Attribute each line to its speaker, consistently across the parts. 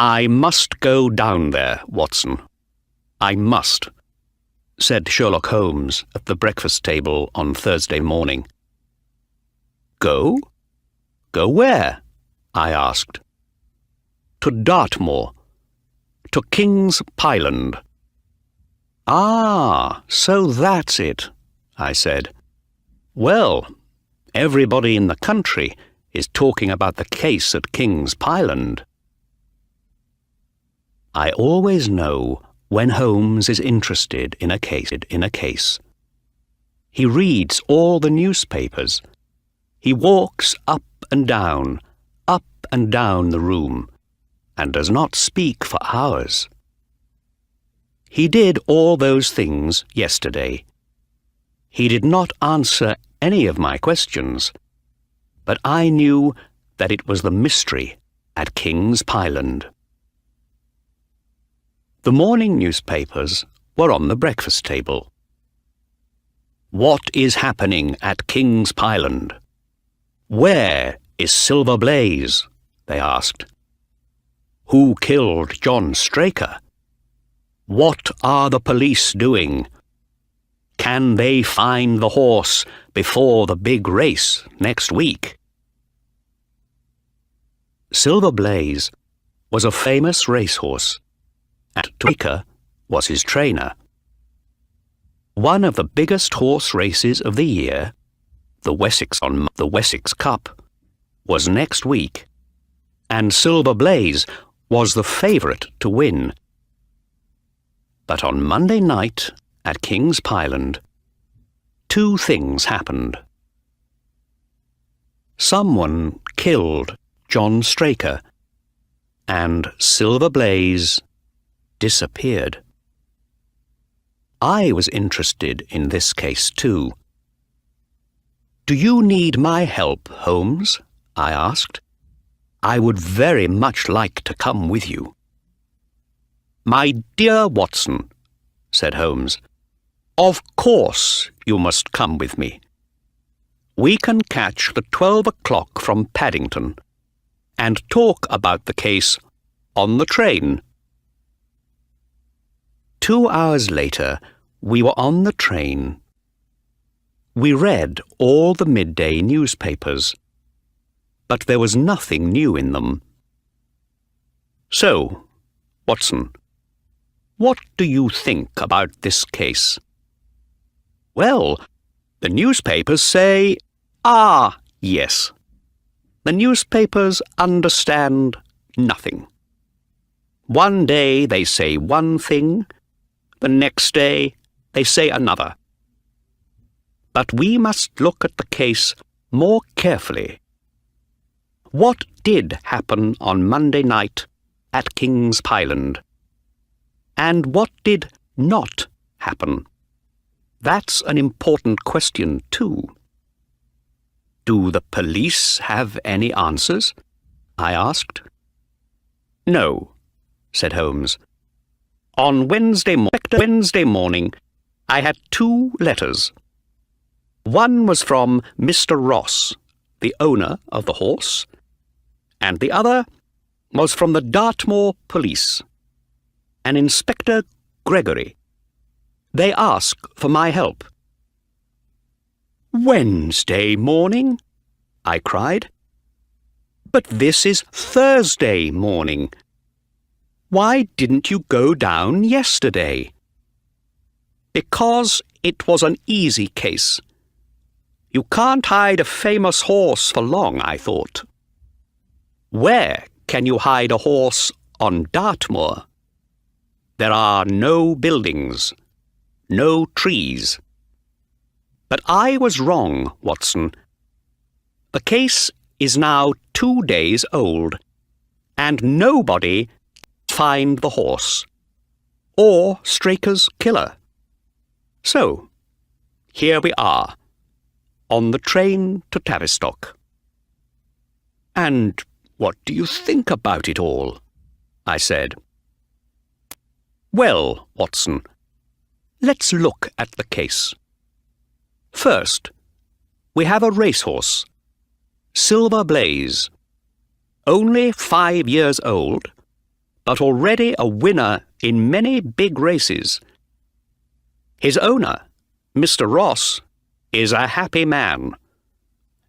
Speaker 1: "I must go down there, Watson. I must," said Sherlock Holmes at the breakfast table on Thursday morning. "Go? Go where?" I asked. "To Dartmoor, to King's Pyland." "Ah, so that's it," I said. "Well, everybody in the country is talking about the case at King's Pyland." I always know when Holmes is interested in a case. He reads all the newspapers. He walks up and down the room, and does not speak for hours. He did all those things yesterday. He did not answer any of my questions, but I knew that it was the mystery at King's Pyland. The morning newspapers were on the breakfast table. "What is happening at King's Pyland? Where is Silver Blaze?" they asked. "Who killed John Straker? What are the police doing? Can they find the horse before the big race next week?" Silver Blaze was a famous racehorse, and Straker was his trainer. One of the biggest horse races of the year, the Wessex Cup, was next week, and Silver Blaze was the favourite to win. But on Monday night at King's Pyland, two things happened. Someone killed John Straker, and Silver Blaze disappeared. I was interested in this case too. "Do you need my help, Holmes?" I asked. "I would very much like to come with you." "My dear Watson," said Holmes, "of course you must come with me. We can catch the 12 o'clock from Paddington and talk about the case on the train." 2 hours later, we were on the train. We read all the midday newspapers, but there was nothing new in them. "So, Watson, what do you think about this case?" "Well, the newspapers say..." "Ah, yes. The newspapers understand nothing. One day they say one thing, the next day they say another. But we must look at the case more carefully. What did happen on Monday night at King's Pyland? And what did not happen? That's an important question too." "Do the police have any answers?" I asked. "No," said Holmes. On Wednesday morning, I had 2 letters. One was from Mr. Ross, the owner of the horse, and the other was from the Dartmoor police, and Inspector Gregory. They asked for my help. "Wednesday morning?" I cried. "But this is Thursday morning. Why didn't you go down yesterday?" "Because it was an easy case. You can't hide a famous horse for long, I thought." "Where can you hide a horse on Dartmoor? There are no buildings, no trees." "But I was wrong, Watson. The case is now 2 days old, and nobody find the horse, or Straker's killer. So, here we are, on the train to Tavistock." "And what do you think about it all?" I said. "Well, Watson, let's look at the case. First, we have a racehorse, Silver Blaze, only 5 years old, but already a winner in many big races. His owner, Mr. Ross, is a happy man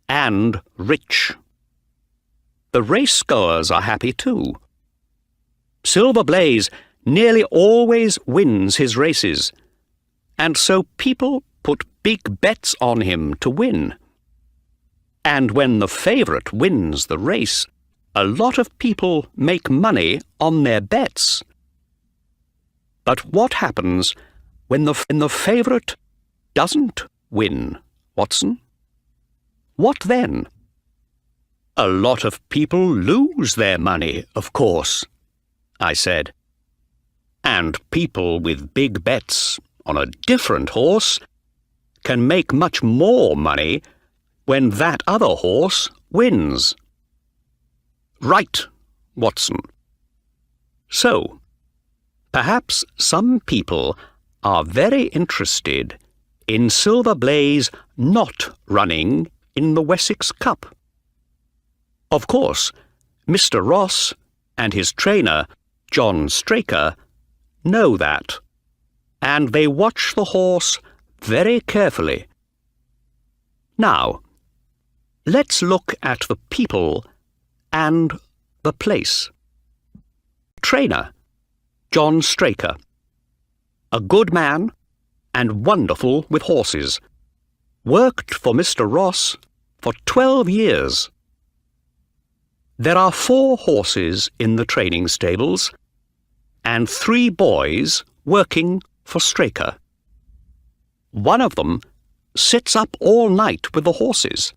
Speaker 1: and rich. The racegoers are happy too. Silver Blaze nearly always wins his races, and so people put big bets on him to win. And when the favourite wins the race, a lot of people make money on their bets. But what happens when the favourite doesn't win, Watson? What then? A lot of people lose their money, of course, I said. And people with big bets on a different horse can make much more money when that other horse wins. Right, Watson. So, perhaps some people are very interested in Silver Blaze not running in the Wessex Cup. Of course, Mr. Ross and his trainer, John Straker, know that, and they watch the horse very carefully. Now, let's look at the people and the place. Trainer, John Straker. A good man and wonderful with horses. Worked for Mr. Ross for 12 years. There are 4 horses in the training stables and 3 boys working for Straker. One of them sits up all night with the horses,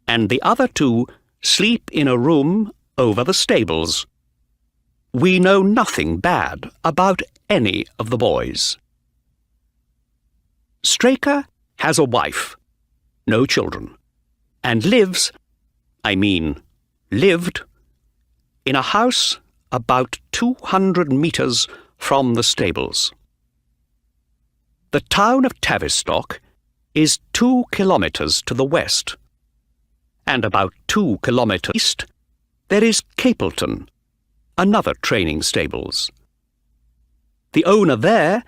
Speaker 1: and the other 2 sleep in a room over the stables. We know nothing bad about any of the boys. Straker has a wife, no children, and lived, in a house about 200 metres from the stables. The town of Tavistock is 2 kilometres to the west, and about 2 kilometres east there is Capleton, another training stables. The owner there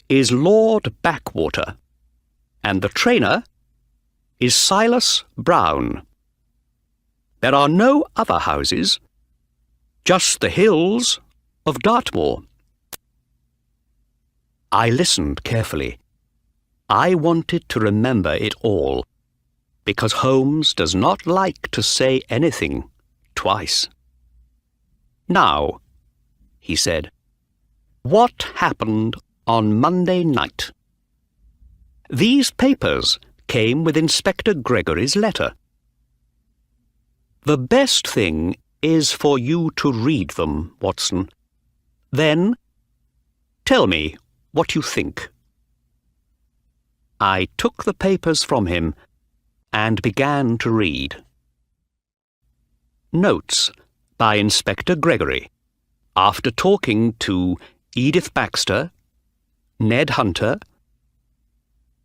Speaker 1: is Lord Backwater, and the trainer is Silas Brown. There are no other houses, just the hills of Dartmoor. I listened carefully. I wanted to remember it all, because Holmes does not like to say anything twice. Now, he said, what happened on Monday night? These papers came with Inspector Gregory's letter. The best thing is for you to read them, Watson. Then, tell me what you think. I took the papers from him and began to read. Notes by Inspector Gregory, after talking to Edith Baxter, Ned Hunter,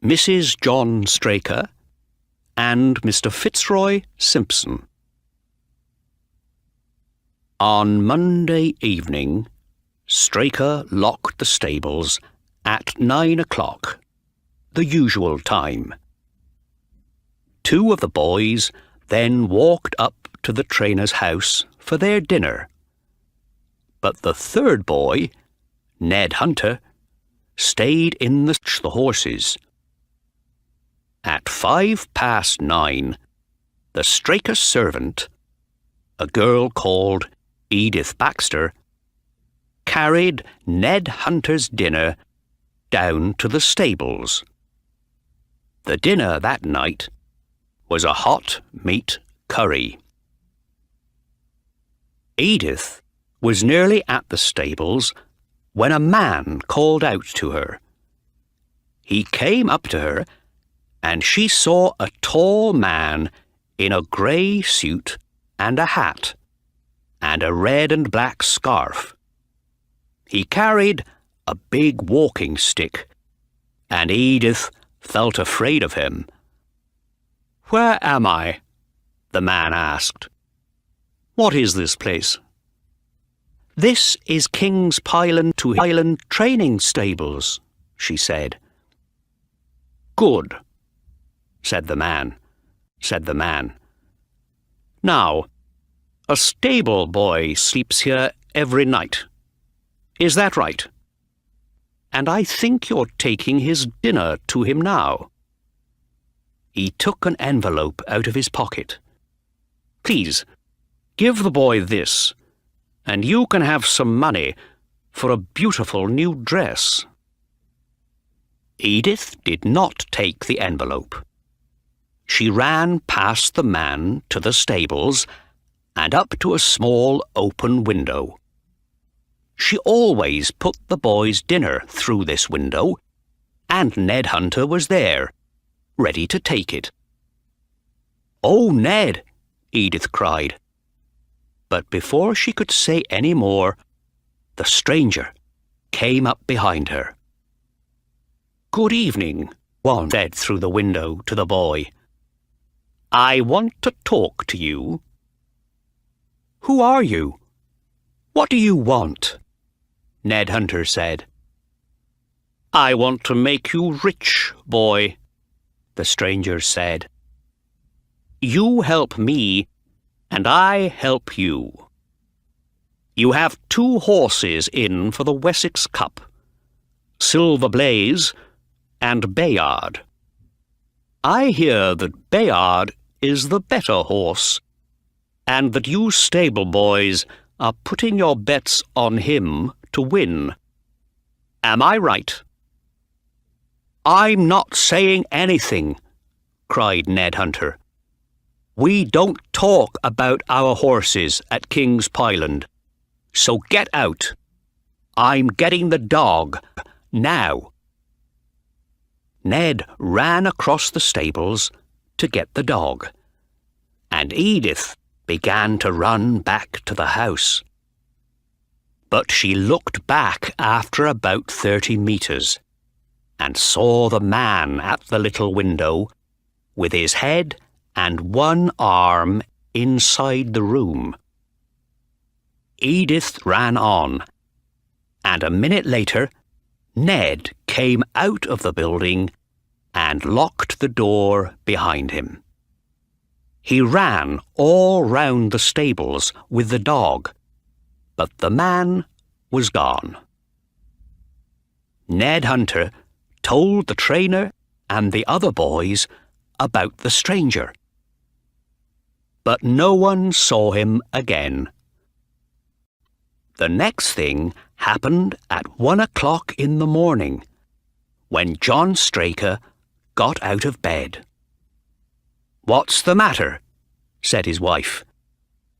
Speaker 1: Mrs. John Straker, and Mr. Fitzroy Simpson. On Monday evening, Straker locked the stables at 9 o'clock, the usual time. 2 of the boys then walked up to the trainer's house for their dinner. But the 3rd boy, Ned Hunter, stayed in the horses. At 9:05, the Straker servant, a girl called Edith Baxter, carried Ned Hunter's dinner down to the stables. The dinner that night was a hot meat curry. Edith was nearly at the stables when a man called out to her. He came up to her, and she saw a tall man in a grey suit and a hat, and a red and black scarf. He carried a big walking stick, and Edith felt afraid of him. "Where am I?" the man asked. "What is this place?" "This is King's Pyland to Highland training stables," she said. "Good," said the man. "Now, a stable boy sleeps here every night. Is that right? And I think you're taking his dinner to him now." He took an envelope out of his pocket. "Please, give the boy this, and you can have some money for a beautiful new dress." Edith did not take the envelope. She ran past the man to the stables and up to a small open window. She always put the boy's dinner through this window, and Ned Hunter was there, ready to take it. "Oh, Ned!" Edith cried. But before she could say any more, the stranger came up behind her. "Good evening," one said through the window to the boy. "I want to talk to you." "Who are you? What do you want?" Ned Hunter said. "I want to make you rich, boy," the stranger said. "You help me, and I help you. You have 2 horses in for the Wessex Cup, Silver Blaze and Bayard. I hear that Bayard is the better horse, and that you stable boys are putting your bets on him to win. Am I right?" "I'm not saying anything," cried Ned Hunter. "We don't talk about our horses at King's Pyland, so get out. I'm getting the dog, now." Ned ran across the stables to get the dog, and Edith began to run back to the house. But she looked back after about 30 metres and saw the man at the little window with his head and one arm inside the room. Edith ran on, and a minute later Ned came out of the building and locked the door behind him. He ran all round the stables with the dog, but the man was gone. Ned Hunter told the trainer and the other boys about the stranger, but no one saw him again. The next thing happened at 1 o'clock in the morning, when John Straker got out of bed. "What's the matter?" said his wife.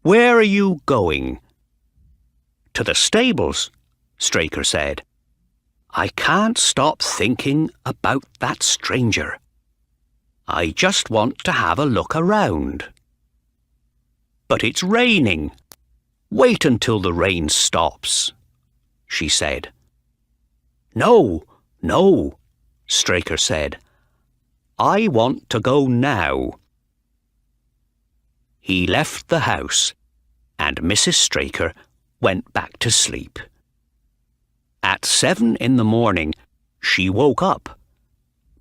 Speaker 1: "Where are you going?" "To the stables," Straker said. "I can't stop thinking about that stranger. I just want to have a look around." "But it's raining. Wait until the rain stops," she said. No, Straker said. "I want to go now." He left the house, and Mrs. Straker went back to sleep. At 7 in the morning, she woke up,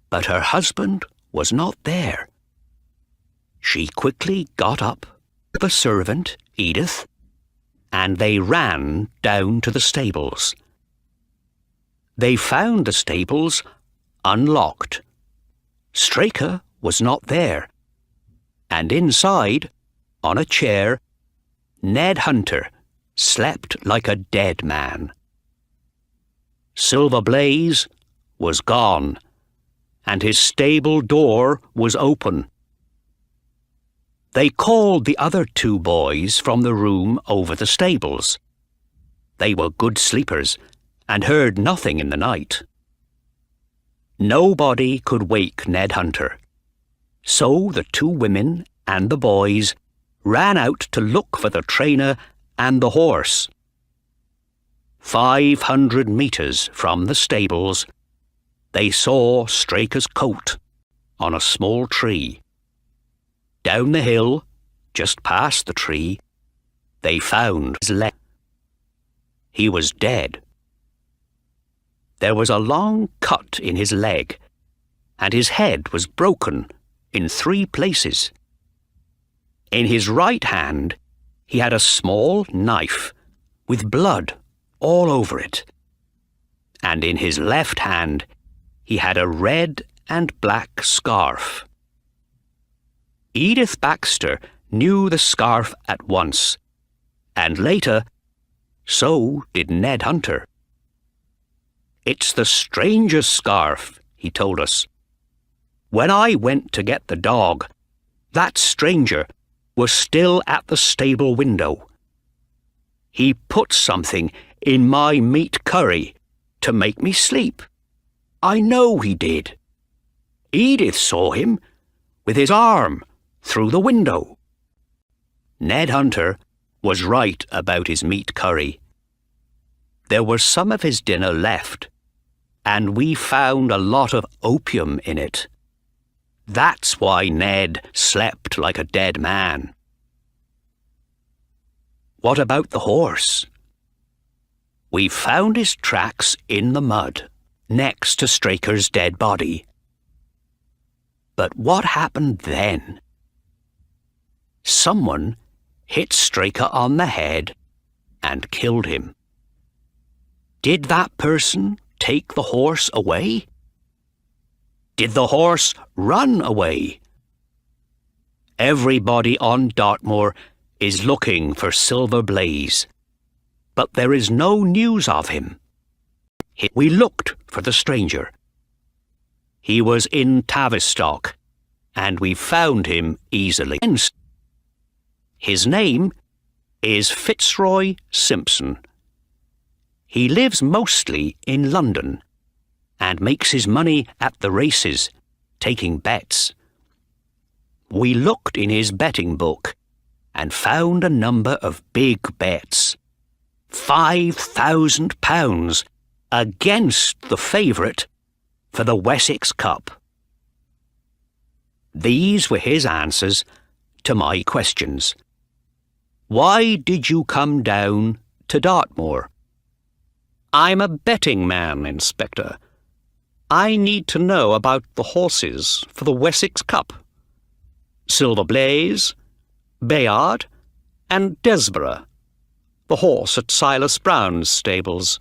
Speaker 1: but her husband was not there. She quickly got up, the servant, Edith, and they ran down to the stables. They found the stables unlocked. Straker was not there, and inside, on a chair, Ned Hunter slept like a dead man. Silver Blaze was gone, and his stable door was open. They called the other 2 boys from the room over the stables. They were good sleepers and heard nothing in the night. Nobody could wake Ned Hunter, so the 2 women and the boys ran out to look for the trainer and the horse. 500 metres from the stables, they saw Straker's coat on a small tree. Down the hill, just past the tree, they found his leg. He was dead. There was a long cut in his leg, and his head was broken in 3 places. In his right hand, he had a small knife with blood all over it, and in his left hand, he had a red and black scarf. Edith Baxter knew the scarf at once, and later, so did Ned Hunter. "It's the stranger's scarf," he told us. "When I went to get the dog, that stranger was still at the stable window. He put something in my meat curry to make me sleep. I know he did. Edith saw him with his arm through the window." Ned Hunter was right about his meat curry. There was some of his dinner left, and we found a lot of opium in it. That's why Ned slept like a dead man. What about the horse? We found his tracks in the mud, next to Straker's dead body. But what happened then? Someone hit Straker on the head and killed him. Did that person take the horse away? Did the horse run away? Everybody on Dartmoor is looking for Silver Blaze, but there is no news of him. We looked for the stranger. He was in Tavistock, and we found him easily. His name is Fitzroy Simpson. He lives mostly in London and makes his money at the races, taking bets. We looked in his betting book and found a number of big bets. £5,000 against the favourite for the Wessex Cup. These were his answers to my questions. Why did you come down to Dartmoor? I'm a betting man, Inspector. I need to know about the horses for the Wessex Cup. Silver Blaze, Bayard, and Desborough, the horse at Silas Brown's stables.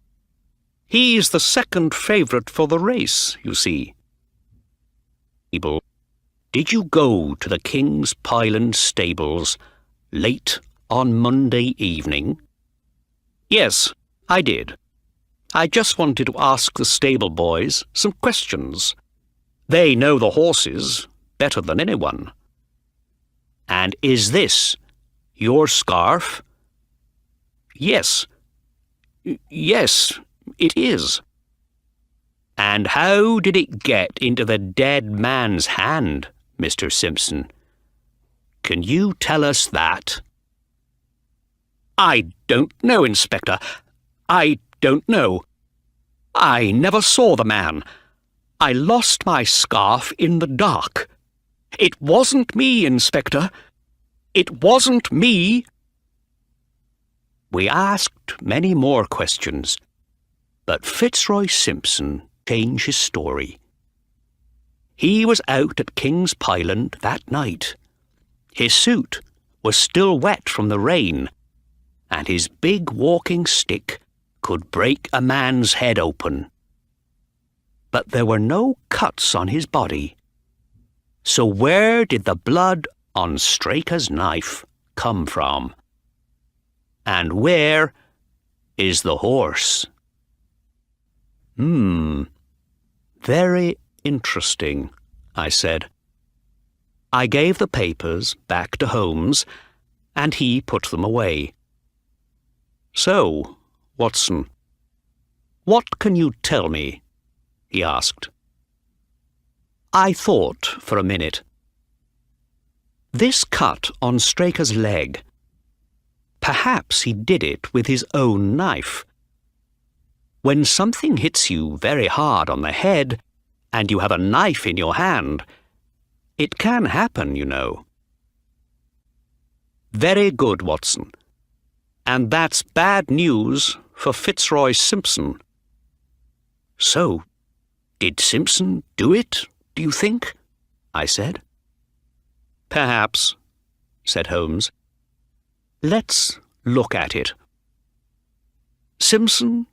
Speaker 1: He's the second favourite for the race, you see. Did you go to the King's Pyland stables late on Monday evening? Yes, I did. I just wanted to ask the stable boys some questions. They know the horses better than anyone. And is this your scarf? Yes. Yes, it is. And how did it get into the dead man's hand, Mr. Simpson? Can you tell us that? I don't know, Inspector. I don't know. I never saw the man. I lost my scarf in the dark. It wasn't me, Inspector. It wasn't me. We asked many more questions, but Fitzroy Simpson changed his story. He was out at King's Pyland that night. His suit was still wet from the rain, and his big walking stick could break a man's head open. But there were no cuts on his body. So where did the blood on Straker's knife come from? And where is the horse? Very interesting, I said. I gave the papers back to Holmes, and he put them away. So, Watson, what can you tell me? He asked. I thought for a minute. This cut on Straker's leg, perhaps he did it with his own knife. When something hits you very hard on the head and you have a knife in your hand, it can happen, you know. Very good, Watson. And that's bad news for Fitzroy Simpson. So, did Simpson do it, do you think? I said. Perhaps, said Holmes. Let's look at it. Simpson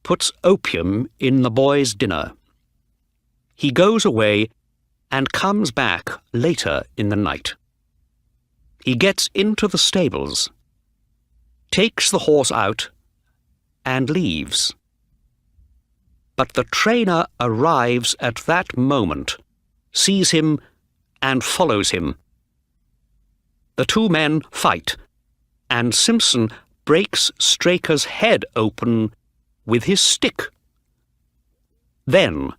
Speaker 1: puts opium in the boy's dinner. He goes away and comes back later in the night. He gets into the stables, takes the horse out, and leaves. But the trainer arrives at that moment, sees him, and follows him. The two men fight, and Simpson breaks Straker's head open with his stick. Then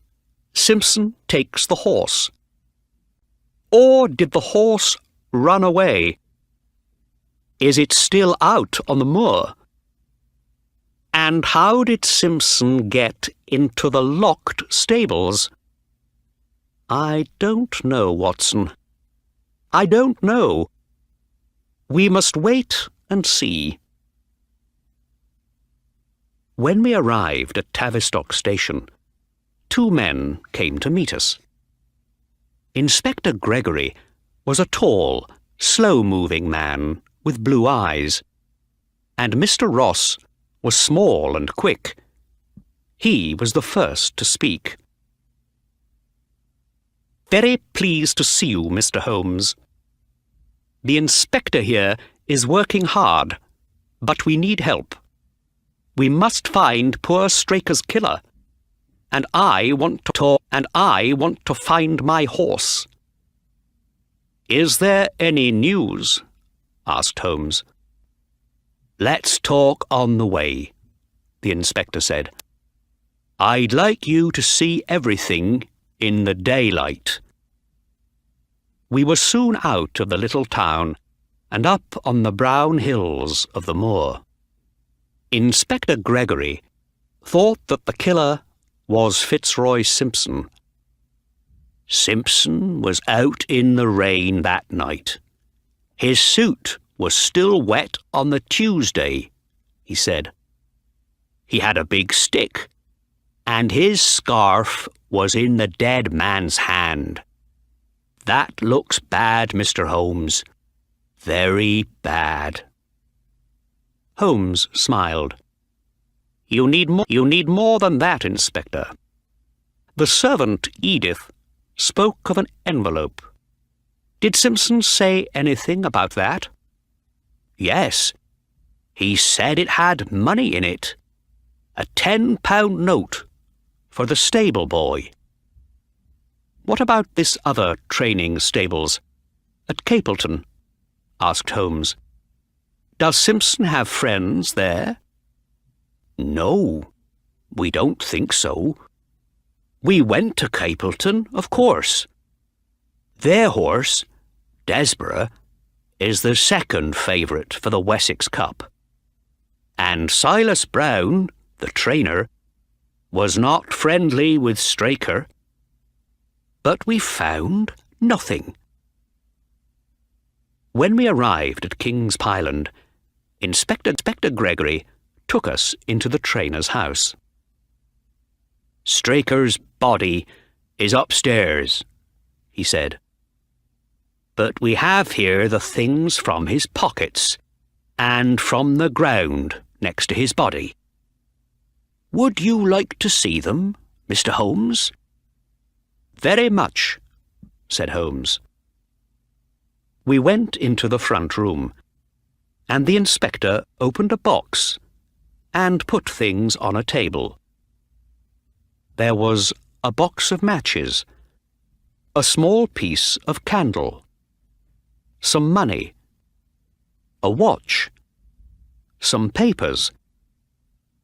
Speaker 1: Simpson takes the horse. Or did the horse run away? Is it still out on the moor? And how did Simpson get into the locked stables? I don't know, Watson. I don't know. We must wait and see. When we arrived at Tavistock Station, two men came to meet us. Inspector Gregory was a tall, slow-moving man with blue eyes, and Mr. Ross was small and quick. He was the first to speak. Very pleased to see you, Mr. Holmes. The inspector here is working hard, but we need help. We must find poor Straker's killer, and I want to find my horse. Is there any news? Asked Holmes. Let's talk on the way, the inspector said. I'd like you to see everything in the daylight. We were soon out of the little town and up on the brown hills of the moor. Inspector Gregory thought that the killer was Fitzroy Simpson. Simpson was out in the rain that night. His suit was still wet on the Tuesday, he said. He had a big stick, and his scarf was in the dead man's hand. That looks bad, Mr. Holmes. Very bad. Holmes smiled. You need more than that, Inspector. The servant, Edith, spoke of an envelope. Did Simpson say anything about that? Yes. He said it had money in it. A £10 note for the stable boy. What about this other training stables? At Capleton? Asked Holmes. Does Simpson have friends there? No, we don't think so. We went to Capleton, of course. Their horse, Desborough, is the second favourite for the Wessex Cup. And Silas Brown, the trainer, was not friendly with Straker. But we found nothing. When we arrived at King's Pyland, Inspector Gregory took us into the trainer's house. Straker's body is upstairs, he said. But we have here the things from his pockets and from the ground next to his body. Would you like to see them, Mr. Holmes? Very much, said Holmes. We went into the front room, and the inspector opened a box and put things on a table. There was a box of matches, a small piece of candle, some money, a watch, some papers,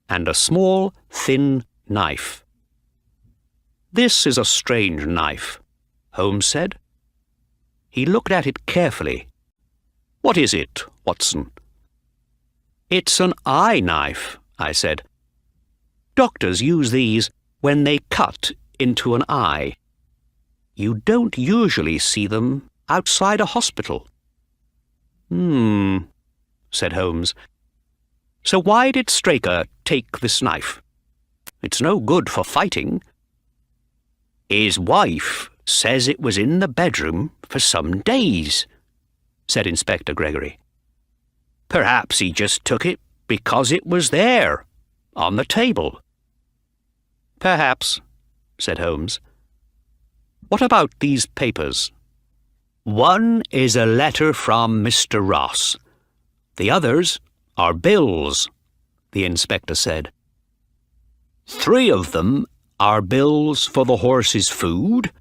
Speaker 1: and a small, thin knife. This is a strange knife, Holmes said. He looked at it carefully. What is it, Watson? It's an eye knife, I said. Doctors use these when they cut into an eye. You don't usually see them outside a hospital. Said Holmes. So why did Straker take this knife? It's no good for fighting. His wife says it was in the bedroom for some days, said Inspector Gregory. Perhaps he just took it because it was there, on the table. Perhaps, said Holmes. What about these papers? One is a letter from Mr. Ross. The others are bills, the inspector said. 3 of them are bills for the horse's food,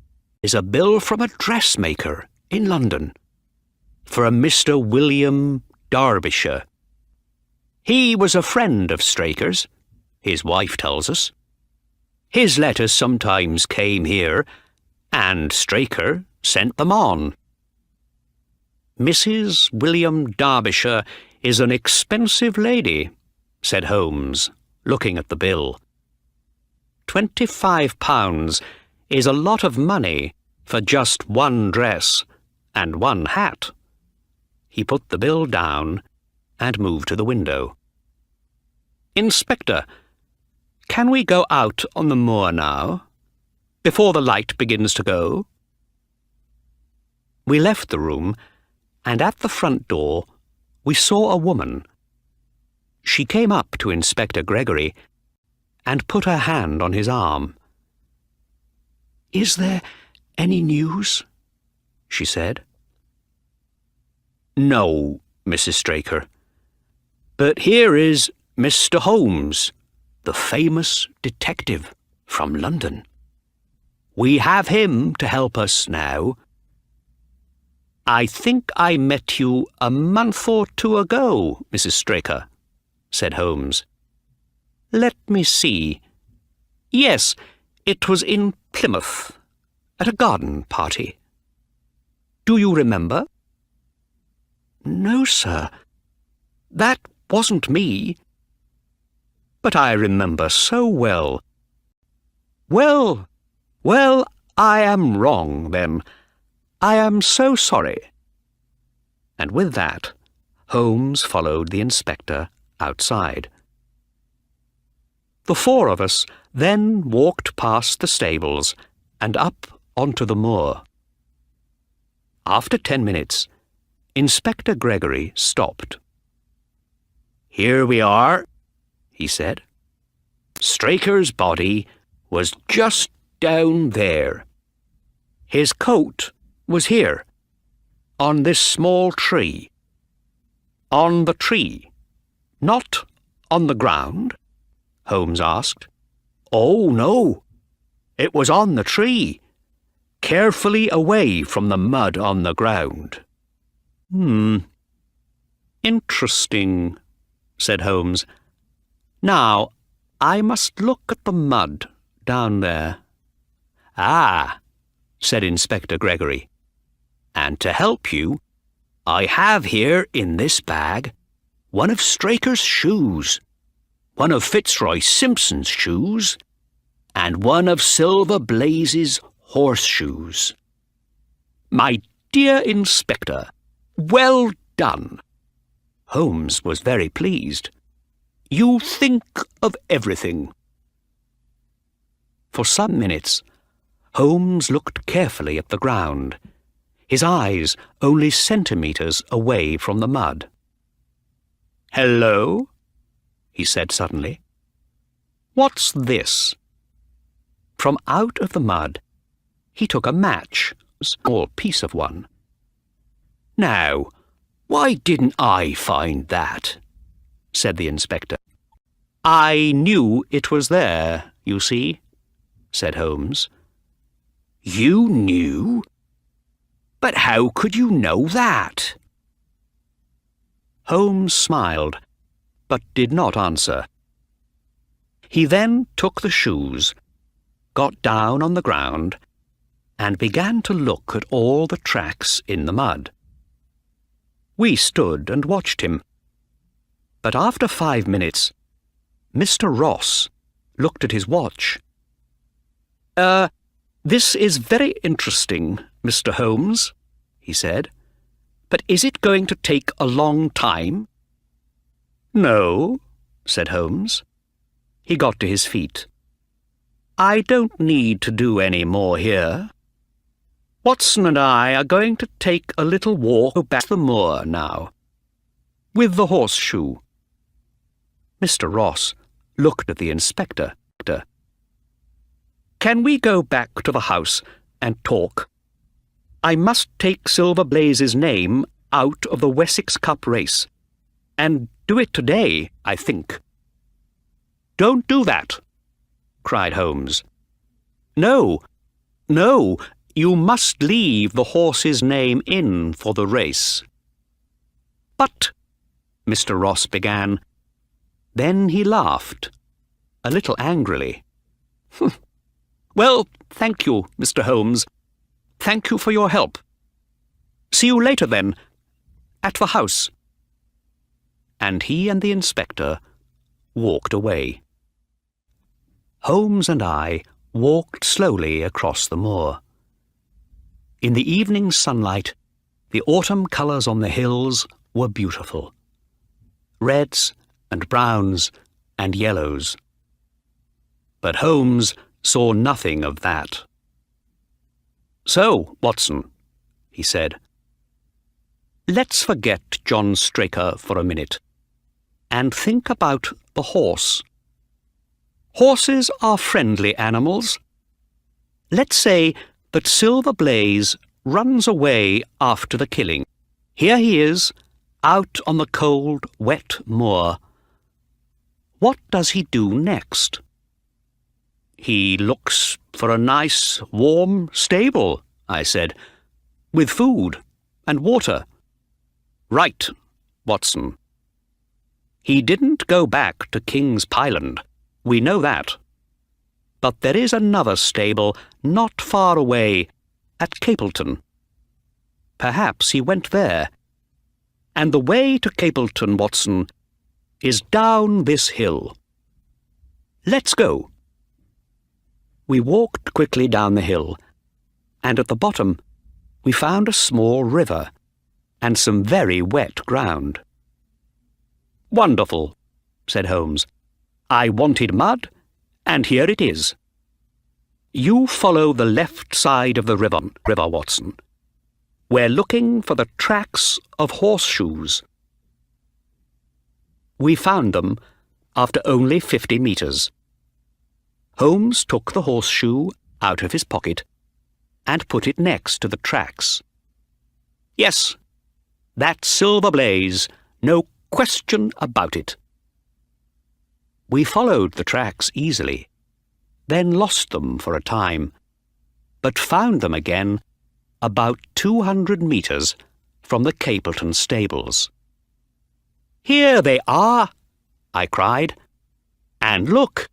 Speaker 1: is a bill from a dressmaker in London, for a Mr. William Derbyshire. He was a friend of Straker's, his wife tells us. His letters sometimes came here, and Straker sent them on. Mrs. William Derbyshire is an expensive lady, said Holmes, looking at the bill. £25 is a lot of money for just one dress and one hat. He put the bill down and moved to the window. Inspector, can we go out on the moor now, before the light begins to go? We left the room, and at the front door we saw a woman. She came up to Inspector Gregory and put her hand on his arm. "Is there any news?" she said. "No, Mrs. Straker. But here is Mr. Holmes, the famous detective from London. We have him to help us now. I think I met you a month or 2 ago, Mrs. Straker," said Holmes. "Let me see. Yes, it was in Plymouth, at a garden party. Do you remember?" "No, sir. That wasn't me." "But I remember so well." Well, I am wrong, then. I am so sorry." And with that, Holmes followed the inspector outside. The 4 of us then walked past the stables and up onto the moor. After 10 minutes, Inspector Gregory stopped. "Here we are," he said. "Straker's body was just down there. His coat was here, on this small tree." "On the tree, not on the ground?" Holmes asked. "Oh, no. It was on the tree, carefully away from the mud on the ground." Interesting," said Holmes. "Now, I must look at the mud down there." "Ah," said Inspector Gregory. "And to help you, I have here in this bag one of Straker's shoes, one of Fitzroy Simpson's shoes, and one of Silver Blaze's horseshoes." "My dear Inspector, well done." Holmes was very pleased. "You think of everything." For some minutes, Holmes looked carefully at the ground, his eyes only centimetres away from the mud. "Hello?" he said suddenly. "What's this?" From out of the mud, he took a match, a small piece of one. "Now, why didn't I find that?" said the inspector. "I knew it was there, you see," said Holmes. "You knew? But how could you know that?" Holmes smiled, but did not answer. He then took the shoes, got down on the ground, and began to look at all the tracks in the mud. We stood and watched him. But after 5 minutes, Mr. Ross looked at his watch. This is very interesting, Mr. Holmes," he said. "But is it going to take a long time?" "No," said Holmes. He got to his feet. "I don't need to do any more here. Watson and I are going to take a little walk back the moor now, with the horseshoe." Mr. Ross looked at the inspector. "Can we go back to the house and talk? I must take Silver Blaze's name out of the Wessex Cup race, and do it today, I think." "Don't do that," cried Holmes. No, you must leave the horse's name in for the race." "But," Mr. Ross began. Then he laughed, a little angrily. "Well, thank you, Mr. Holmes. Thank you for your help. See you later, then, at the house." And he and the inspector walked away. Holmes and I walked slowly across the moor. In the evening sunlight, the autumn colours on the hills were beautiful. Reds and browns and yellows. But Holmes saw nothing of that. "So, Watson," he said, "let's forget John Straker for a minute and think about the horse. Horses are friendly animals. Let's say that Silver Blaze runs away after the killing. Here he is, out on the cold, wet moor. What does he do next?" "He looks for a nice, warm stable," I said, "with food and water." "Right, Watson. He didn't go back to King's Pyland, we know that. But there is another stable not far away, at Capleton. Perhaps he went there. And the way to Capleton, Watson, is down this hill. Let's go." We walked quickly down the hill, and at the bottom we found a small river and some very wet ground. "Wonderful," said Holmes. "I wanted mud, and here it is. You follow the left side of the river, Watson. We're looking for the tracks of horseshoes." We found them after only 50 metres. Holmes took the horseshoe out of his pocket and put it next to the tracks. "Yes, that's Silver Blaze, no question about it." We followed the tracks easily, then lost them for a time, but found them again about 200 metres from the Capleton stables. "Here they are!" I cried. "And look!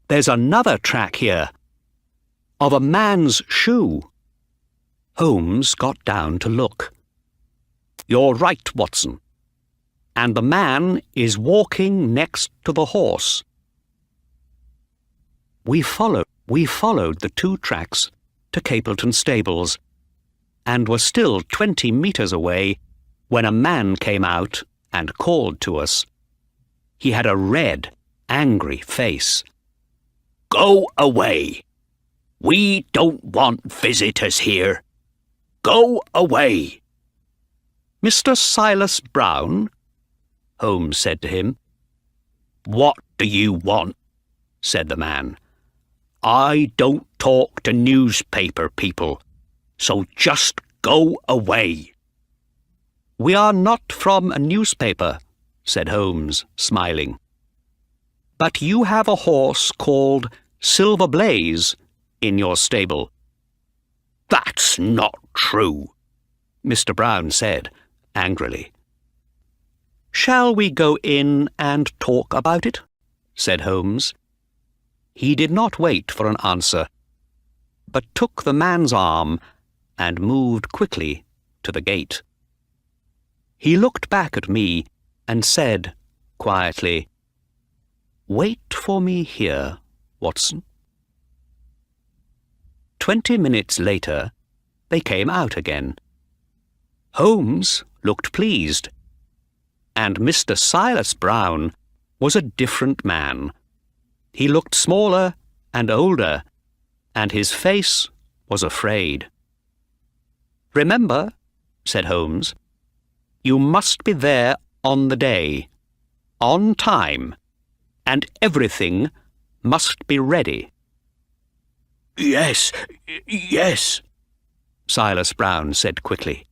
Speaker 1: There's another track here, of a man's shoe." Holmes got down to look. "You're right, Watson. And the man is walking next to the horse." We followed the two tracks to Capleton stables, and were still 20 metres away when a man came out and called to us. He had a red, angry face. "Go away! We don't want visitors here. Go away!" "Mr. Silas Brown?" Holmes said to him. "What do you want?" said the man. "I don't talk to newspaper people, so just go away." "We are not from a newspaper," said Holmes, smiling. "But you have a horse called Silver Blaze in your stable." "That's not true," Mr. Brown said, angrily. "Shall we go in and talk about it?" said Holmes. He did not wait for an answer, but took the man's arm and moved quickly to the gate. He looked back at me and said quietly, "Wait for me here, Watson." 20 minutes later, they came out again. Holmes looked pleased, and Mr. Silas Brown was a different man. He looked smaller and older, and his face was afraid. "Remember," said Holmes, "you must be there on the day, on time, and everything must be ready."
Speaker 2: Yes, Silas Brown said quickly.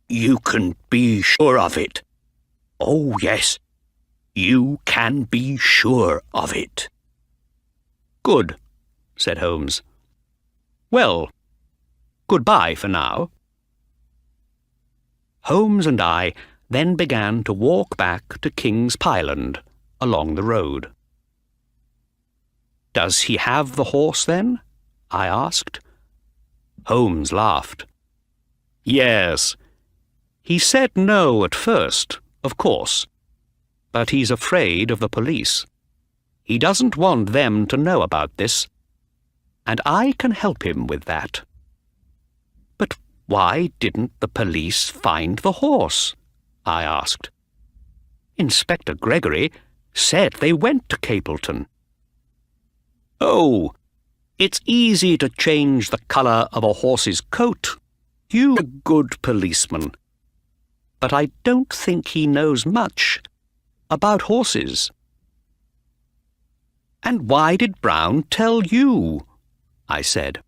Speaker 2: "You can be sure of it. Oh, yes, you can be sure of it."
Speaker 1: "Good," said Holmes. "Well, goodbye for now." Holmes and I then began to walk back to King's Pyland along the road. "Does he have the horse, then?" I asked. Holmes laughed. "Yes. He said no at first, of course, but he's afraid of the police. He doesn't want them to know about this, and I can help him with that." "But why didn't the police find the horse?" I asked. "Inspector Gregory said they went to Capleton." "Oh, it's easy to change the colour of a horse's coat. You're a good policeman. But I don't think he knows much about horses." "And why did Brown tell you?" I said.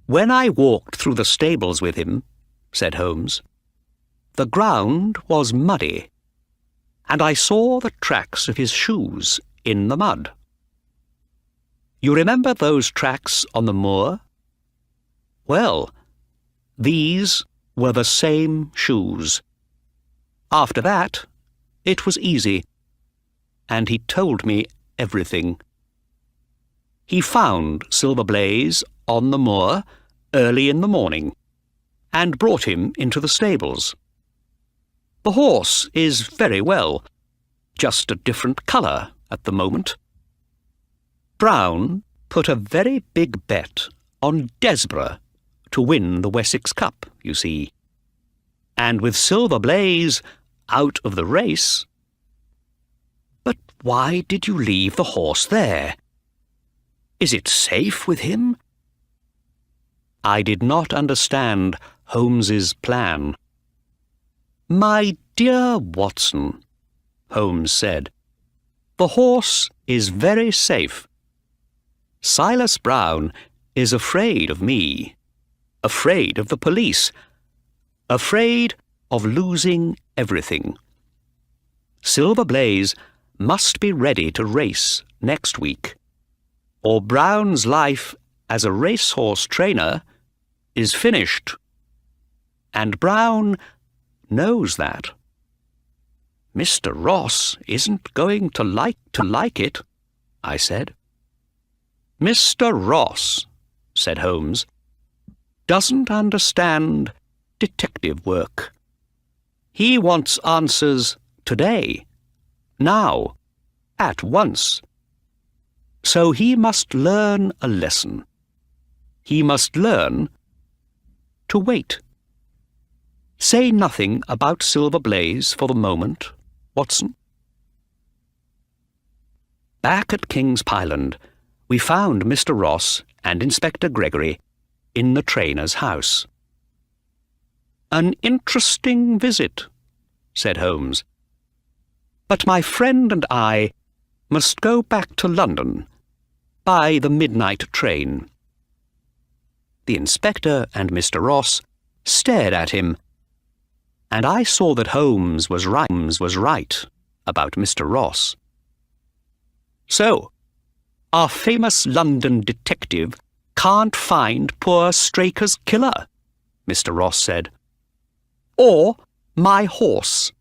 Speaker 1: "When I walked through the stables with him," said Holmes, "the ground was muddy, and I saw the tracks of his shoes in the mud. You remember those tracks on the moor? Well, these were the same shoes. After that, it was easy, and he told me everything. He found Silver Blaze on the moor early in the morning, and brought him into the stables. The horse is very well, just a different colour at the moment. Brown put a very big bet on Desborough to win the Wessex Cup, you see. And with Silver Blaze out of the race—" "But why did you leave the horse there? Is it safe with him?" I did not understand Holmes's plan. "My dear Watson," Holmes said, "the horse is very safe. Silas Brown is afraid of me, afraid of the police, afraid of losing everything. Silver Blaze must be ready to race next week, or Brown's life as a racehorse trainer is finished. And Brown knows that. Mr. Ross isn't going to like it," I said. "Mr. Ross," said Holmes, "doesn't understand detective work. He wants answers today, now, at once. So he must learn a lesson. He must learn to wait. Say nothing about Silver Blaze for the moment, Watson." Back at King's Pyland, we found Mr. Ross and Inspector Gregory in the trainer's house. "An interesting visit," said Holmes. "But my friend and I must go back to London by the midnight train." The inspector and Mr. Ross stared at him, and I saw that Holmes was right about Mr. Ross. "So, our famous London detective can't find poor Straker's killer," Mr. Ross said. "Or my horse."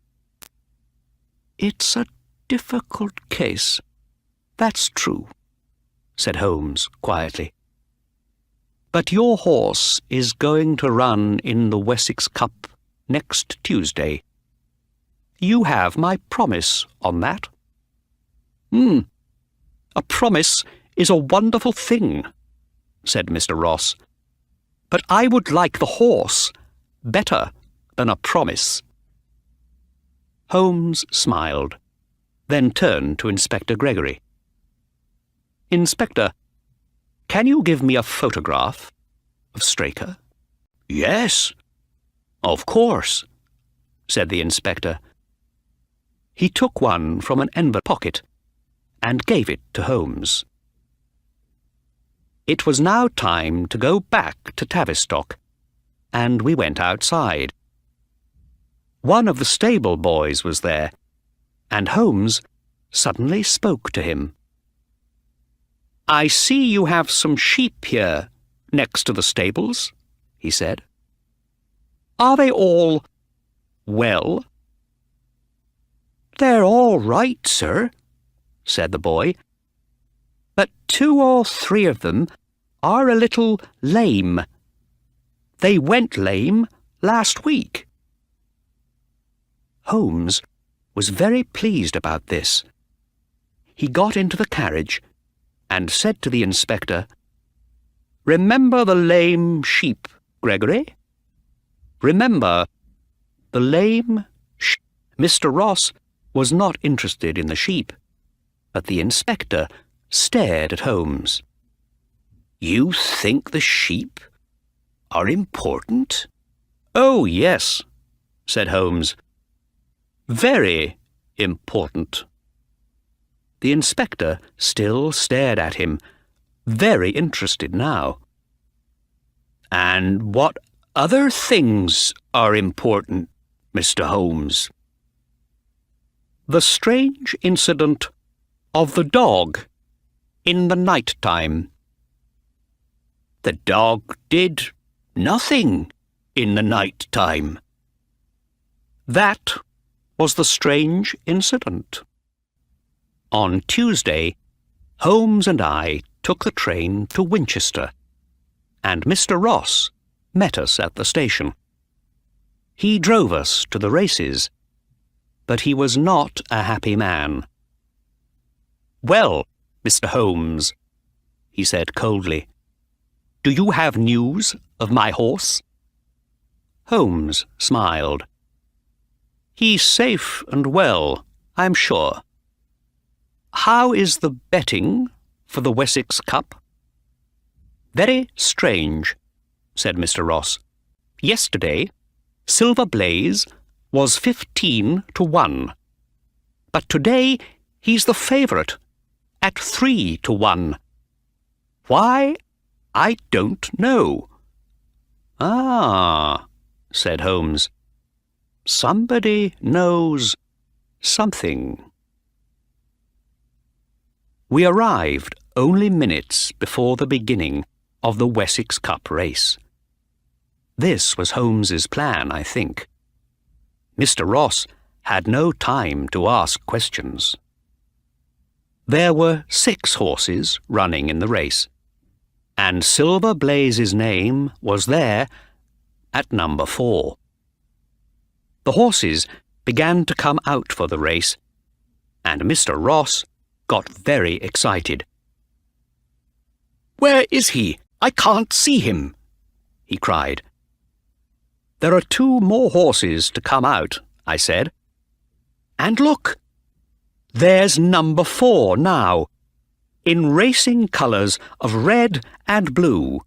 Speaker 1: "It's a difficult case, that's true," said Holmes quietly. "But your horse is going to run in the Wessex Cup next Tuesday. You have my promise on that." "A promise is a wonderful thing," said Mr. Ross. "But I would like the horse better than a promise." Holmes smiled. then turned to Inspector Gregory. "Inspector, can you give me a photograph of Straker?"
Speaker 2: "Yes, of course," said the inspector.
Speaker 1: He took one from an envelope pocket and gave it to Holmes. It was now time to go back to Tavistock, and we went outside. One of the stable boys was there, and Holmes suddenly spoke to him. "I see you have some sheep here next to the stables," he said. "Are they all well?"
Speaker 2: "They're all right, sir," said the boy,
Speaker 1: "but 2 or 3 of them are a little lame. They went lame last week." Holmes was very pleased about this. He got into the carriage and said to the inspector, "Remember the lame sheep, Gregory? Remember the lame sheep." Mr. Ross was not interested in the sheep, but the inspector stared at Holmes.
Speaker 2: "You think the sheep are important?"
Speaker 1: "Oh, yes," said Holmes. "Very important." The inspector still stared at him, very interested now.
Speaker 2: "And what other things are important, Mr. Holmes?"
Speaker 1: "The strange incident of the dog in the night time."
Speaker 2: "The dog did nothing in the night time."
Speaker 1: "That was the strange incident." On Tuesday, Holmes and I took the train to Winchester, and Mr. Ross met us at the station. He drove us to the races, but he was not a happy man. "Well, Mr. Holmes," he said coldly, "do you have news of my horse?" Holmes smiled. "He's safe and well, I'm sure. How is the betting for the Wessex Cup?" "Very strange," said Mr. Ross. "Yesterday, Silver Blaze was 15 to 1. But today he's the favourite at 3 to 1. Why, I don't know." "Ah," said Holmes. "Somebody knows something." We arrived only minutes before the beginning of the Wessex Cup race. This was Holmes's plan, I think. Mr. Ross had no time to ask questions. There were 6 horses running in the race, and Silver Blaze's name was there at number 4. The horses began to come out for the race, and Mr. Ross got very excited.
Speaker 2: "Where is he? I can't see him," he cried.
Speaker 1: "There are 2 more horses to come out," I said. "And look, there's number 4 now, in racing colours of red and blue.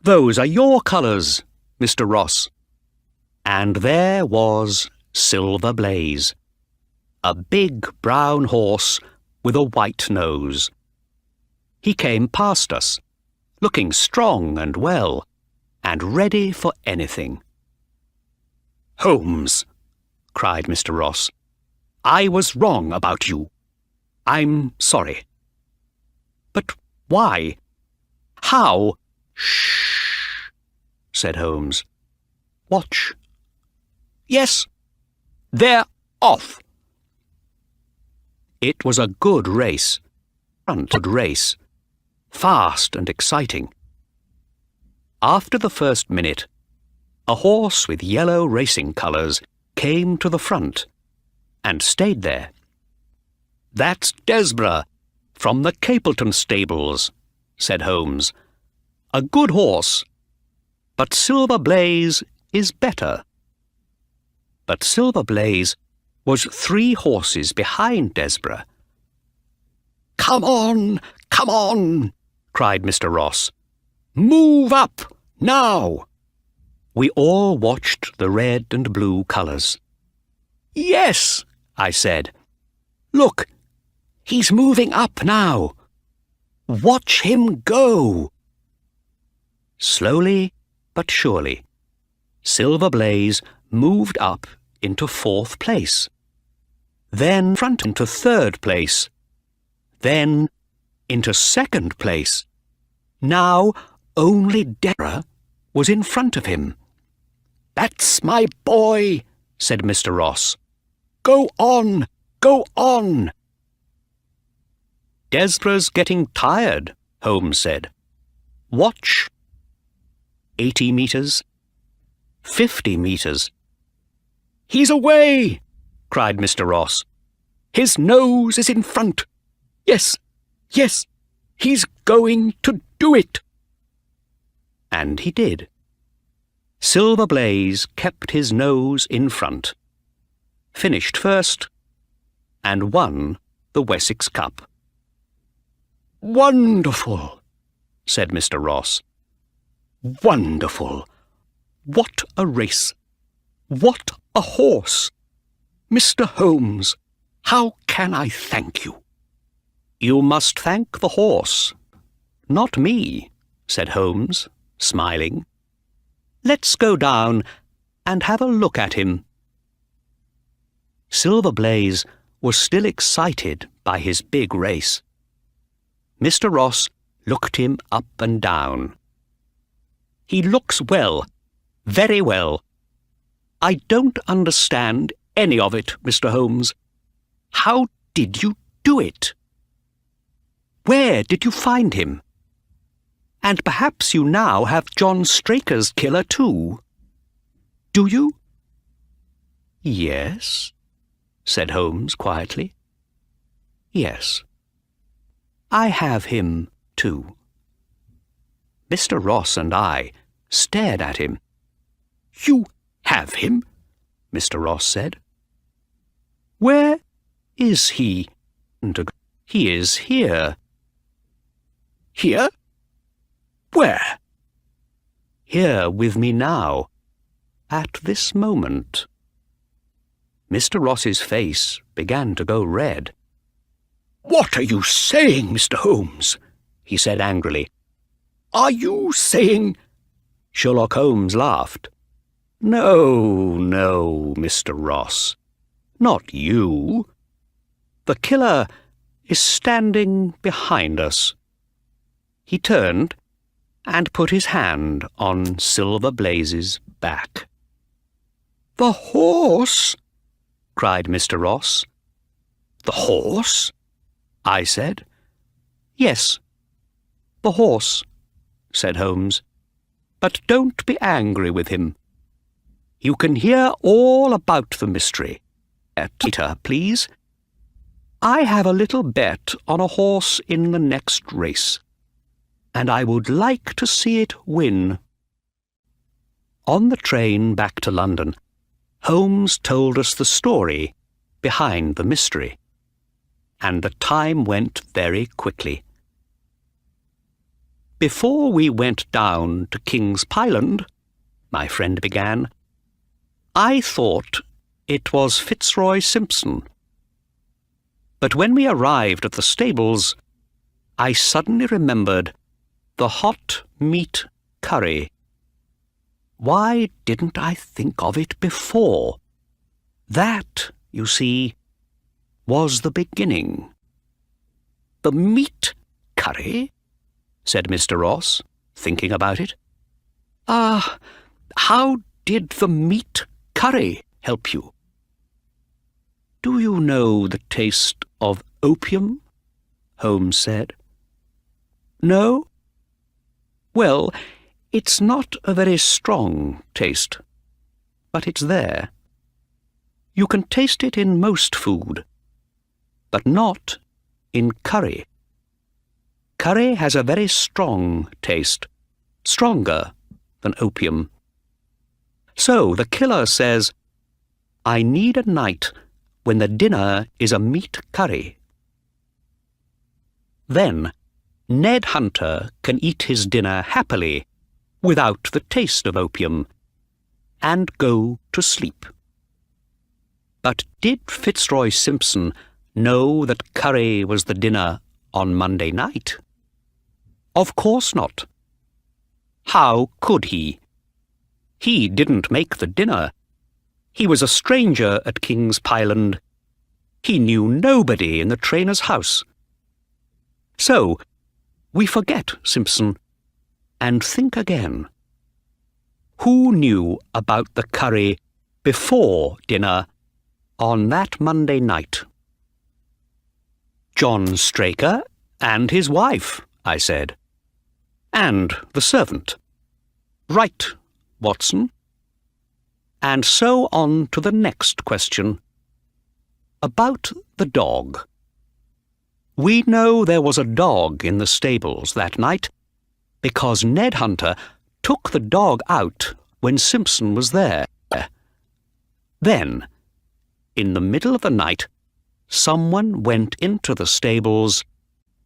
Speaker 1: Those are your colours, Mr. Ross." And there was Silver Blaze, a big brown horse with a white nose. He came past us, looking strong and well, and ready for anything.
Speaker 2: "Holmes,"
Speaker 1: cried Mr. Ross, "I was wrong about you. I'm sorry." "But why? How?"
Speaker 2: "Shh," said Holmes.
Speaker 1: "Watch."
Speaker 2: "Yes, they're off."
Speaker 1: It was a good race, fast and exciting. After the first minute, a horse with yellow racing colours came to the front and stayed there. "That's Desborough, from the Capleton stables," said Holmes. "A good horse, but Silver Blaze is better." But Silver Blaze was 3 horses behind Desborough. "Come on, come on!" cried Mr. Ross. "Move up, now!" We all watched the red and blue colours. "Yes," I said. "Look, he's moving up now. Watch him go." Slowly but surely, Silver Blaze moved up into 4th place, then front into 3rd place, then into 2nd place. Now only Desborough was in front of him. "That's my boy," said Mr. Ross. "Go on, go on." "Desborough's getting tired," Holmes said. "Watch." 80 metres, 50 metres. "He's away!" cried Mr. Ross. "His nose is in front. Yes, yes, he's going to do it." And he did. Silver Blaze kept his nose in front, finished first, and won the Wessex Cup. "Wonderful," said Mr. Ross. "Wonderful. What a race! What a horse! Mr. Holmes, how can I thank you?" "You must thank the horse, not me," said Holmes, smiling. "Let's go down and have a look at him." Silver Blaze was still excited by his big race. Mr. Ross looked him up and down. "He looks well, very well. I don't understand any of it, Mr. Holmes. How did you do it? Where did you find him? And perhaps you now have John Straker's killer too. Do you?" "Yes," said Holmes quietly. "Yes, I have him too." Mr. Ross and I stared at him. "You have him?" Mr. Ross said. "Where is he?" "He is here." "Here? Where?" "Here with me now, at this moment." Mr. Ross's face began to go red. "What are you saying, Mr. Holmes?" he said angrily. "Are you saying—" Sherlock Holmes laughed. "No, no, Mr. Ross. Not you. The killer is standing behind us." He turned and put his hand on Silver Blaze's back. "The horse!" cried Mr. Ross. "The horse?" I said. "Yes, the horse," said Holmes. "But don't be angry with him. You can hear all about the mystery. Later, please. I have a little bet on a horse in the next race, and I would like to see it win." On the train back to London, Holmes told us the story behind the mystery, and the time went very quickly. "Before we went down to King's Pyland," my friend began, "I thought it was Fitzroy Simpson. But when we arrived at the stables, I suddenly remembered the hot meat curry. Why didn't I think of it before? That, you see, was the beginning." "The meat curry?" said Mr. Ross, thinking about it. How did the meat curry help you?" "Do you know the taste of opium?" Holmes said. "No? Well, it's not a very strong taste, but it's there. You can taste it in most food, but not in curry. Curry has a very strong taste, stronger than opium. So the killer says, 'I need a night when the dinner is a meat curry. Then Ned Hunter can eat his dinner happily, without the taste of opium, and go to sleep. But did Fitzroy Simpson know that curry was the dinner on Monday night? Of course not. How could he? He didn't make the dinner. He was a stranger at King's Pyland. He knew nobody in the trainer's house. So, we forget Simpson and think again. Who knew about the curry before dinner on that Monday night? John Straker and his wife, I said. And the servant. Right, Watson. And so on to the next question. About the dog. We know there was a dog in the stables that night because Ned Hunter took the dog out when Simpson was there. Then, in the middle of the night, someone went into the stables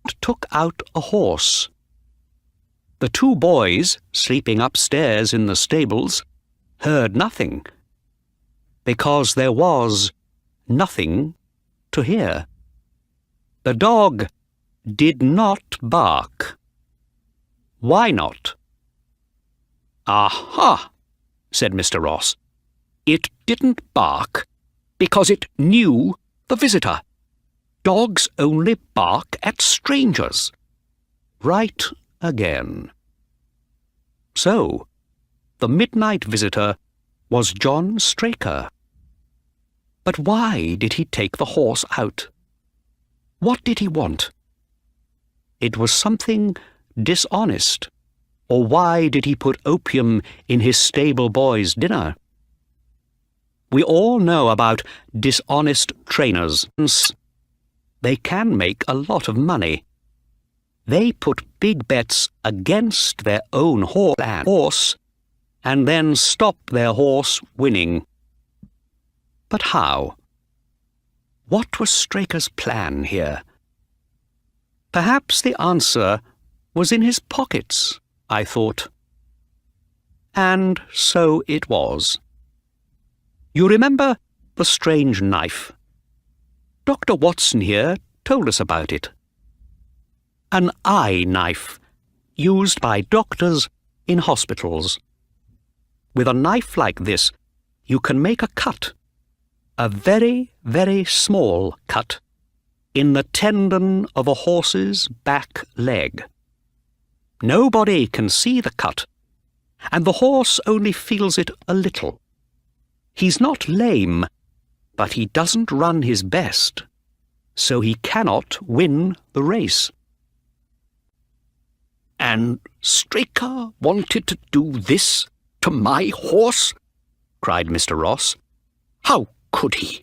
Speaker 1: and took out a horse. The two boys, sleeping upstairs in the stables, heard nothing, because there was nothing to hear. The dog did not bark. Why not? Aha, said Mr. Ross. It didn't bark because it knew the visitor. Dogs only bark at strangers. Right again. So, the midnight visitor was John Straker. But why did he take the horse out? What did he want? It was something dishonest. Or why did he put opium in his stable boy's dinner? We all know about dishonest trainers. They can make a lot of money. They put big bets against their own horse and then stop their horse winning. But how? What was Straker's plan here? Perhaps the answer was in his pockets, I thought. And so it was. You remember the strange knife? Dr. Watson here told us about it. An eye knife used by doctors in hospitals. With a knife like this, you can make a cut, a very, very small cut, in the tendon of a horse's back leg. Nobody can see the cut, and the horse only feels it a little. He's not lame, but he doesn't run his best, so he cannot win the race. And Straker wanted to do this to my horse? Cried Mr. Ross. How could he?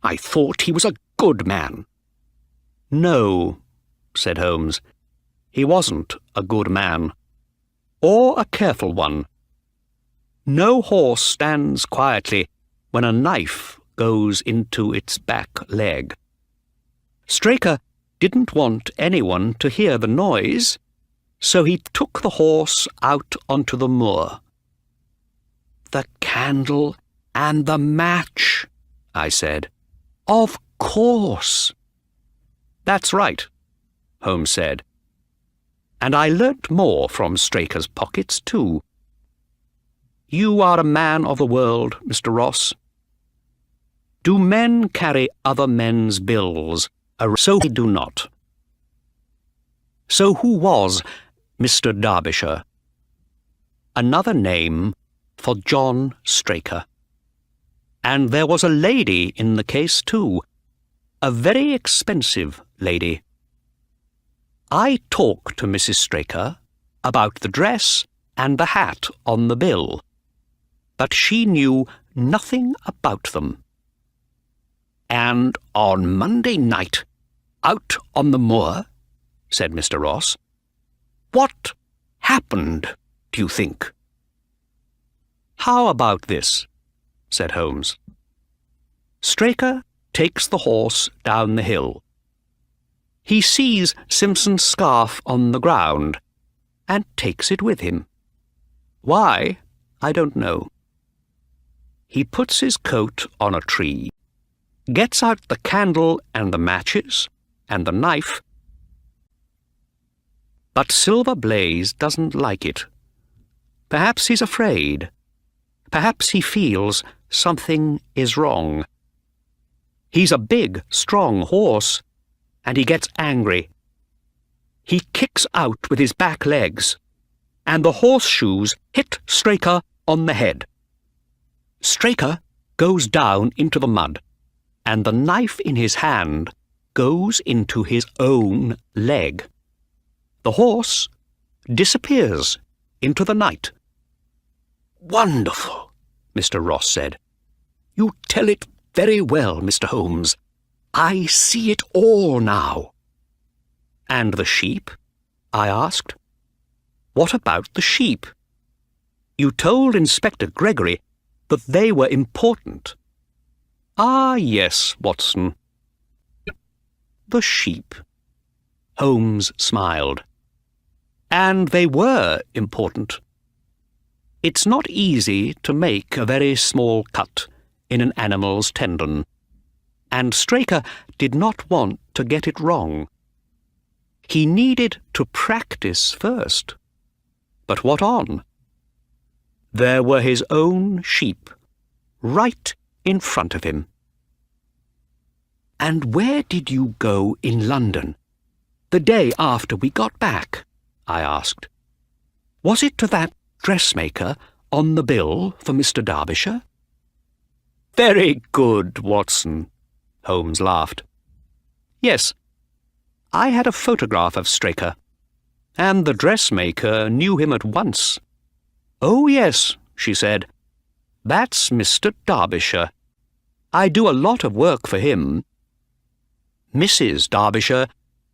Speaker 1: I thought he was a good man. No, said Holmes. He wasn't a good man, or a careful one. No horse stands quietly when a knife goes into its back leg. Straker didn't want anyone to hear the noise, so he took the horse out onto the moor. The candle and the match, I said. Of course. That's right, Holmes said. And I learnt more from Straker's pockets, too. You are a man of the world, Mr. Ross. Do men carry other men's bills? So they do not. So who was Mr. Derbyshire? Another name for John Straker. And there was a lady in the case, too. A very expensive lady. I talked to Mrs. Straker about the dress and the hat on the bill, but she knew nothing about them. And on Monday night, out on the moor, said Mr. Ross, what happened, do you think? How about this? Said Holmes. Straker takes the horse down the hill. He sees Simpson's scarf on the ground and takes it with him. Why, I don't know. He puts his coat on a tree, gets out the candle and the matches and the knife, but Silver Blaze doesn't like it. Perhaps he's afraid. Perhaps he feels something is wrong. He's a big, strong horse, and he gets angry. He kicks out with his back legs, and the horseshoes hit Straker on the head. Straker goes down into the mud, and the knife in his hand goes into his own leg. The horse disappears into the night. "Wonderful," Mr. Ross said. "You tell it very well, Mr. Holmes. I see it all now." "And the sheep?" I asked. "What about the sheep? You told Inspector Gregory that they were important." "Ah, yes, Watson. The sheep." Holmes smiled. "And they were important. It's not easy to make a very small cut in an animal's tendon, and Straker did not want to get it wrong. He needed to practice first. But what on? There were his own sheep, right in front of him. "And where did you go in London, the day after we got back?" I asked. "Was it to that dressmaker on the bill for Mr. Derbyshire?" "Very good, Watson," Holmes laughed. "Yes, I had a photograph of Straker, and the dressmaker knew him at once." "Oh, yes," she said. "That's Mr. Derbyshire. I do a lot of work for him. Mrs. Derbyshire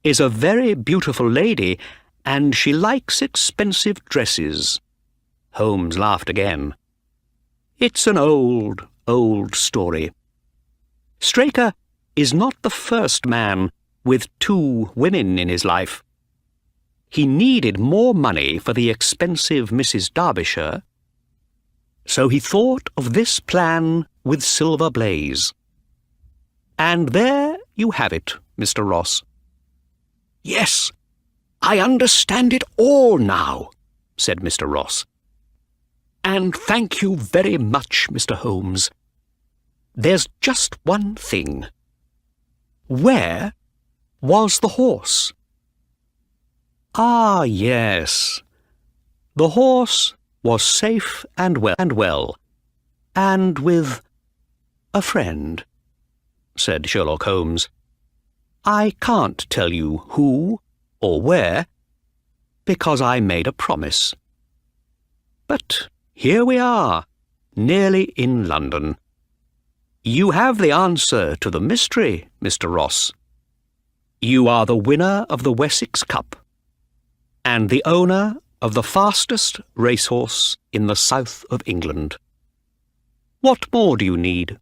Speaker 1: is a very beautiful lady, and she likes expensive dresses." Holmes laughed again. "It's an old, old story. Straker is not the first man with 2 women in his life. He needed more money for the expensive Mrs. Derbyshire, so he thought of this plan with Silver Blaze. And there you have it, Mr. Ross." "Yes, I understand it all now," said Mr. Ross. "And thank you very much, Mr. Holmes. There's just one thing. Where was the horse?" "Ah, yes. The horse was safe and well, and with a friend," said Sherlock Holmes. "I can't tell you who or where, because I made a promise. But here we are, nearly in London. You have the answer to the mystery, Mr. Ross. You are the winner of the Wessex Cup, and the owner of the fastest racehorse in the south of England. What more do you need?"